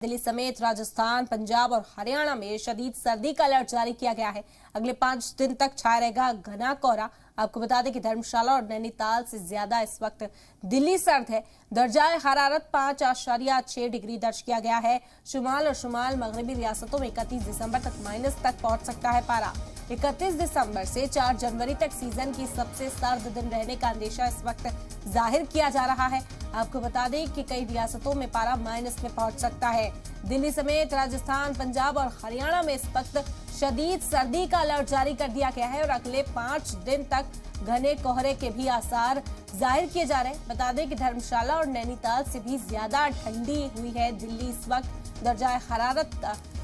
दिल्ली समेत राजस्थान, पंजाब और हरियाणा में शदीद सर्दी का अलर्ट जारी किया गया है। अगले 5 दिन तक छाया रहेगा घना कोहरा। आपको बता दें कि धर्मशाला और नैनीताल से ज्यादा इस वक्त दिल्ली सर्द है। दर्जाए हरारत 5.6 डिग्री दर्ज किया गया है। शुमाल और शुमाल मगरबी रियासतों में 31 दिसंबर तक माइनस तक पहुंच सकता है पारा। 31 दिसंबर से 4 जनवरी तक सीजन की सबसे सर्द दिन रहने का अंदेशा इस वक्त जाहिर किया जा रहा है। आपको बता दें कि कई रियासतों में पारा माइनस में पहुंच सकता है। दिल्ली समेत राजस्थान, पंजाब और हरियाणा में इस वक्त शदीद सर्दी का अलर्ट जारी कर दिया गया है और अगले 5 दिन तक घने कोहरे के भी आसार जाहिर किए जा रहे हैं। बता दें कि धर्मशाला और नैनीताल से भी ज्यादा ठंडी हुई है दिल्ली इस वक्त। दर्जाए हरारत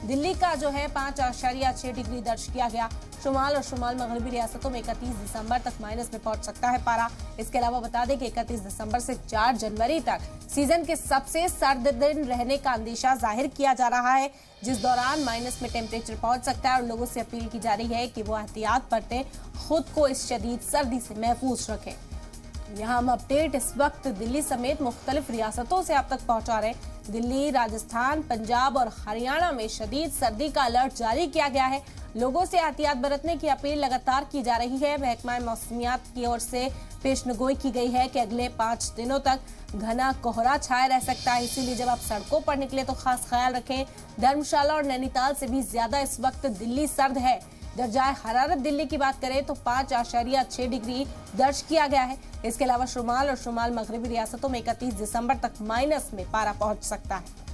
दिल्ली का जो है 5.6 डिग्री दर्ज किया गया। शुमाल और शुमाल मगरबी रियासतों में 31 दिसंबर तक माइनस में पहुंच सकता है पारा। इसके अलावा बता दें कि 31 दिसंबर से 4 जनवरी तक सीजन के सबसे सर्द दिन रहने का अंदेशा जाहिर किया जा रहा है, जिस दौरान माइनस में टेम्परेचर पहुंच सकता है और लोगों से अपील की जा रही है कि वो एहतियात बरतें, खुद को इस शदीद सर्दी से महफूज रखें। यहाँ हम अपडेट इस वक्त दिल्ली समेत मुख्तलिफ रियासतों से आप तक पहुंचा रहे हैं। दिल्ली, राजस्थान, पंजाब और हरियाणा में शदीद सर्दी का अलर्ट जारी किया गया है। लोगों से एहतियात बरतने की अपील लगातार की जा रही है। महकमा मौसमियात की ओर से पेशनगोई की गई है कि अगले 5 दिनों तक घना कोहरा छाया रह सकता है, इसीलिए जब आप सड़कों पर निकले तो खास ख्याल रखें। धर्मशाला और नैनीताल से भी ज्यादा इस वक्त दिल्ली सर्द है। दर्जाए हरारत दिल्ली की बात करें तो 5.6 डिग्री दर्ज किया गया है। इसके अलावा शुमाल और शुमाल मगरबी रियासतों में 31 दिसंबर तक माइनस में पारा पहुंच सकता है।